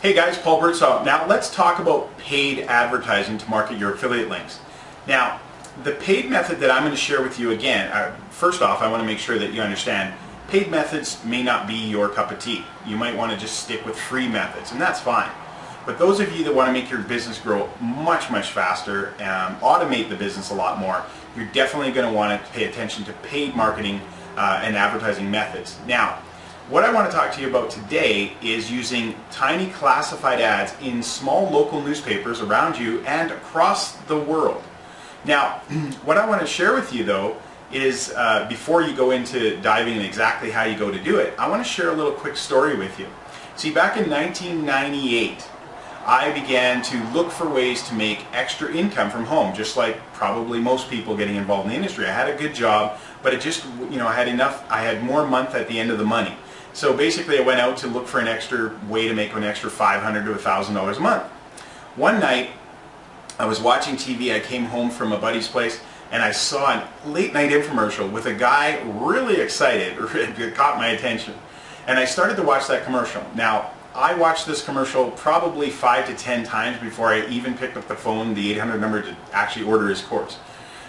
Hey guys, Paul Birdsall. Now let's talk about paid advertising to market your affiliate links. Now, the paid method that I'm going to share with you again, first off, I want to make sure that you understand paid methods may not be your cup of tea. You might want to just stick with free methods, and that's fine. But those of you that want to make your business grow much faster and automate the business a lot more, you're definitely going to want to pay attention to paid marketing and advertising methods. Now, what I want to talk to you about today is using tiny classified ads in small local newspapers around you and across the world. Now, what I want to share with you though is, before you go into diving in exactly how you go to do it, I want to share a little quick story with you. See, back in 1998, I began to look for ways to make extra income from home, just like probably most people getting involved in the industry. I had a good job, but it just, I had enough, I had more month at the end of the money. So basically I went out to look for an extra way to make an extra $500 to $1,000 a month. One night I was watching TV, I came home from a buddy's place and I saw a late night infomercial with a guy really excited. It caught my attention. And I started to watch that commercial. Now, I watched this commercial probably 5 to 10 times before I even picked up the phone, the 800 number, to actually order his course.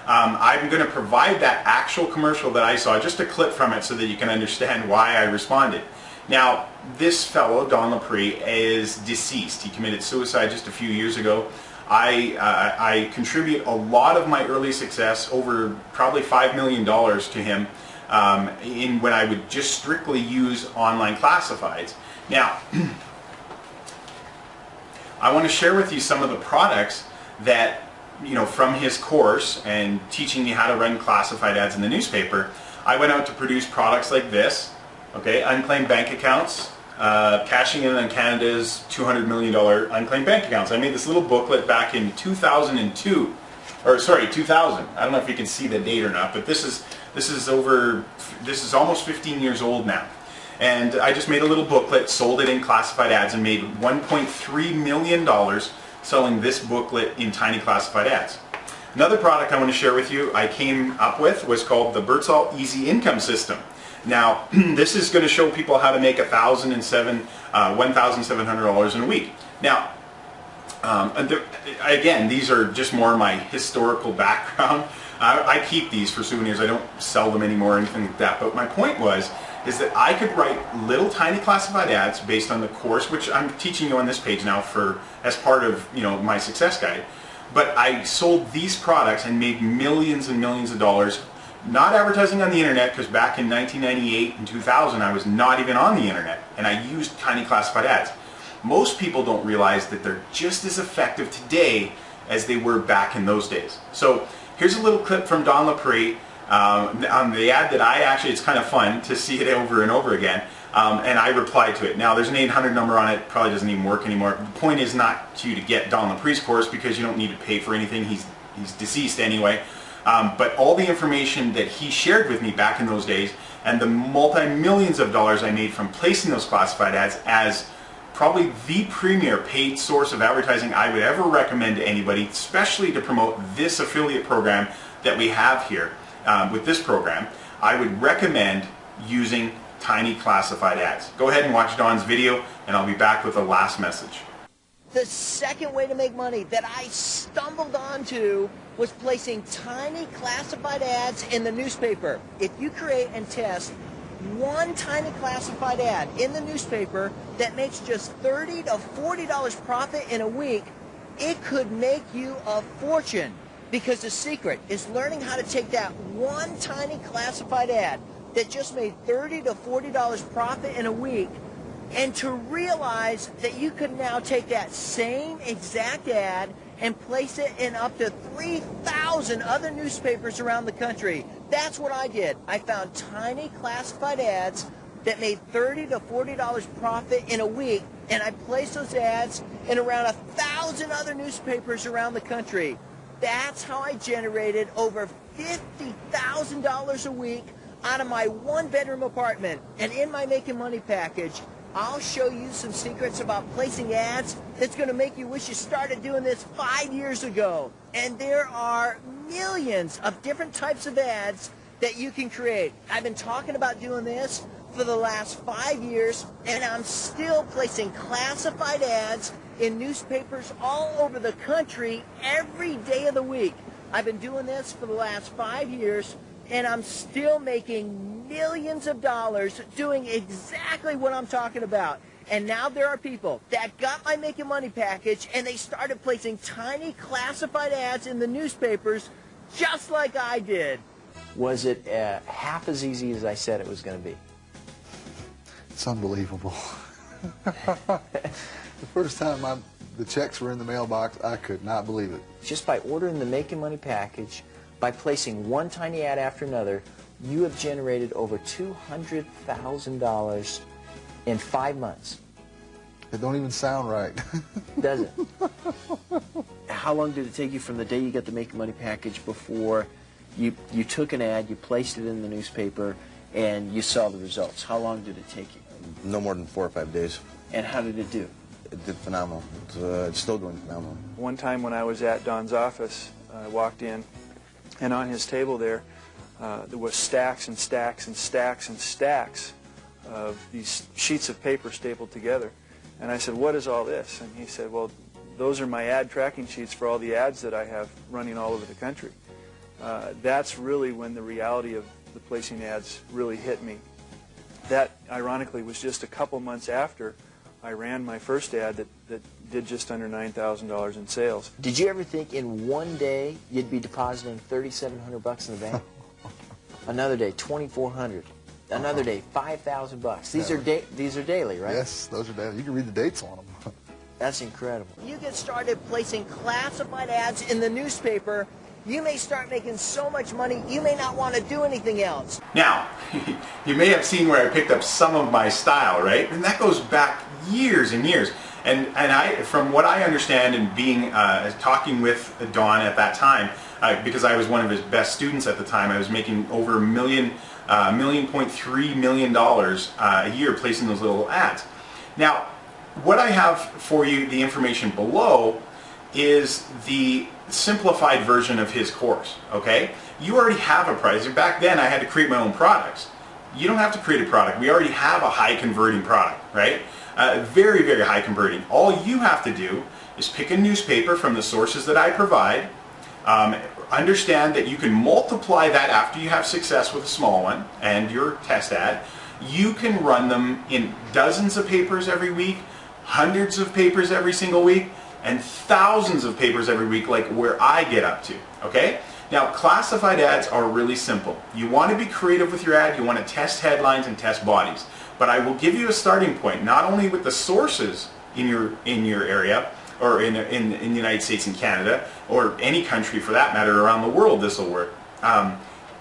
I'm going to provide that actual commercial that I saw, just a clip from it so that you can understand why I responded. Now, this fellow, Don Lapre, is deceased. He committed suicide just a few years ago. I contribute a lot of my early success, over probably $5 million to him, when I would just strictly use online classifieds. Now, I want to share with you some of the products that, from his course and teaching me how to run classified ads in the newspaper. I went out to produce products like this, okay, unclaimed bank accounts, cashing in on Canada's $200 million unclaimed bank accounts. I made this little booklet back in 2002, or sorry, 2000. I don't know if you can see the date or not, but this is almost 15 years old now. And I just made a little booklet, sold it in classified ads, and made $1.3 million selling this booklet in tiny classified ads. Another product I want to share with you I came up with was called the Birdsall Easy Income System. Now, this is going to show people how to make $1,700 in a week. Now, again, these are just more my historical background. I keep these for souvenirs. I don't sell them anymore or anything like that. But my point is that I could write little tiny classified ads based on the course, which I'm teaching you on this page now as part of my success guide. But I sold these products and made millions and millions of dollars, not advertising on the internet, because back in 1998 and 2000 I was not even on the internet, and I used tiny classified ads. Most people don't realize that they're just as effective today as they were back in those days. So here's a little clip from Don Lapre on the ad that it's kind of fun to see it over and over again, and I replied to it. Now, there's an 800 number on it, probably doesn't even work anymore. The point is not to get Don Lapre's course, because you don't need to pay for anything. He's deceased anyway. But all the information that he shared with me back in those days, and the multi-millions of dollars I made from placing those classified ads, as probably the premier paid source of advertising I would ever recommend to anybody, especially to promote this affiliate program that we have here. With this program, I would recommend using tiny classified ads. Go ahead and watch Don's video, and I'll be back with the last message. The second way to make money that I stumbled onto was placing tiny classified ads in the newspaper. If you create and test one tiny classified ad in the newspaper that makes just $30 to $40 profit in a week, it could make you a fortune. Because the secret is learning how to take that one tiny classified ad that just made $30 to $40 profit in a week, and to realize that you can now take that same exact ad and place it in up to 3,000 other newspapers around the country. That's what I did. I found tiny classified ads that made $30 to $40 profit in a week, and I placed those ads in around 1,000 other newspapers around the country. That's how I generated over $50,000 a week out of my one-bedroom apartment. And in my Making Money package, I'll show you some secrets about placing ads that's going to make you wish you started doing this 5 years ago. And there are millions of different types of ads that you can create. I've been talking about doing this for the last 5 years, and I'm still placing classified ads in newspapers all over the country every day of the week. I've been doing this for the last 5 years, and I'm still making millions of dollars doing exactly what I'm talking about. And now there are people that got my Making Money package, and they started placing tiny classified ads in the newspapers just like I did. Was it half as easy as I said it was going to be? It's unbelievable. The first time the checks were in the mailbox, I could not believe it. Just by ordering the Making Money package, by placing one tiny ad after another, you have generated over $200,000 in 5 months. It don't even sound right. Does it? How long did it take you from the day you got the Making Money package before you took an ad, you placed it in the newspaper, and you saw the results? How long did it take you? No more than 4 or 5 days. And how did it do? It did phenomenal. It's still doing phenomenal. One time when I was at Don's office, I walked in, and on his table there was stacks and stacks and stacks and stacks of these sheets of paper stapled together. And I said, "What is all this?" And he said, "Well, those are my ad tracking sheets for all the ads that I have running all over the country." That's really when the reality of the placing ads really hit me. That, ironically, was just a couple months after I ran my first ad that did just under $9,000 in sales. Did you ever think in one day you'd be depositing $3,700 in the bank? Another day, $2,400. Another day, $5,000. These are daily, right? Yes, those are daily. You can read the dates on them. That's incredible. You get started placing classified ads in the newspaper, you may start making so much money you may not want to do anything else. Now, you may have seen where I picked up some of my style, right? And that goes back years and years. And from what I understand and being talking with Don at that time, because I was one of his best students at the time, I was making over $1.3 million a year placing those little ads. Now, what I have for you, the information below, is the simplified version of his course, okay? You already have a price. Back then I had to create my own products. You don't have to create a product. We already have a high converting product, right? Very, very high converting. All you have to do is pick a newspaper from the sources that I provide, understand that you can multiply that after you have success with a small one and your test ad. You can run them in dozens of papers every week, hundreds of papers every single week, and thousands of papers every week, like where I get up to, okay? Now, classified ads are really simple. You want to be creative with your ad, you want to test headlines and test bodies. But I will give you a starting point, not only with the sources in your area, or in the United States and Canada, or any country for that matter around the world, this will work,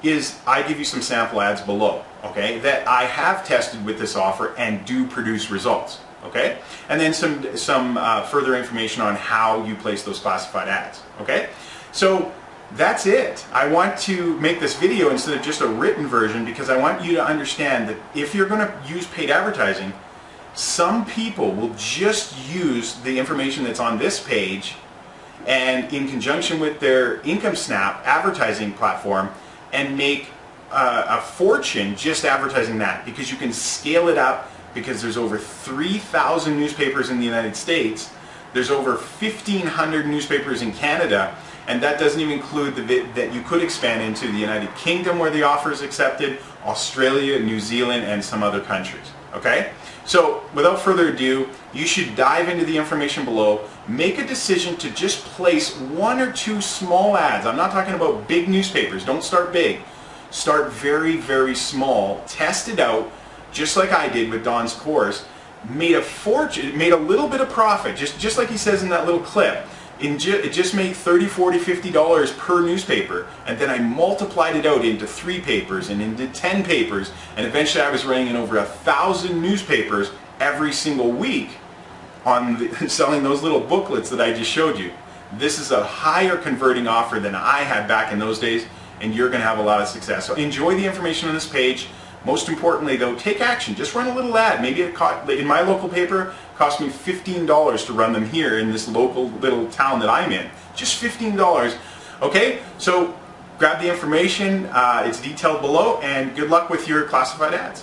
is I give you some sample ads below, okay, that I have tested with this offer and do produce results. Okay, and then some further information on how you place those classified ads. Okay, so that's it. I want to make this video instead of just a written version because I want you to understand that if you're going to use paid advertising, some people will just use the information that's on this page and in conjunction with their Income Snap advertising platform and make a fortune just advertising that, because you can scale it up. Because there's over 3,000 newspapers in the United States, there's over 1,500 newspapers in Canada, and that doesn't even include that you could expand into the United Kingdom where the offer is accepted, Australia, New Zealand, and some other countries. Okay? So without further ado, you should dive into the information below, make a decision to just place 1 or 2 small ads. I'm not talking about big newspapers, don't start big. Start very, very small, test it out, just like I did with Don's course, made a fortune, made a little bit of profit, just like he says in that little clip. It just made $30, $40, $50 per newspaper, and then I multiplied it out into 3 papers and into 10 papers, and eventually I was running in over 1,000 newspapers every single week on selling those little booklets that I just showed you. This is a higher converting offer than I had back in those days, and you're going to have a lot of success. So enjoy the information on this page. Most importantly though, take action. Just run a little ad. Maybe it in my local paper cost me $15 to run them here in this local little town that I'm in. Just $15. Okay, so grab the information. It's detailed below, and good luck with your classified ads.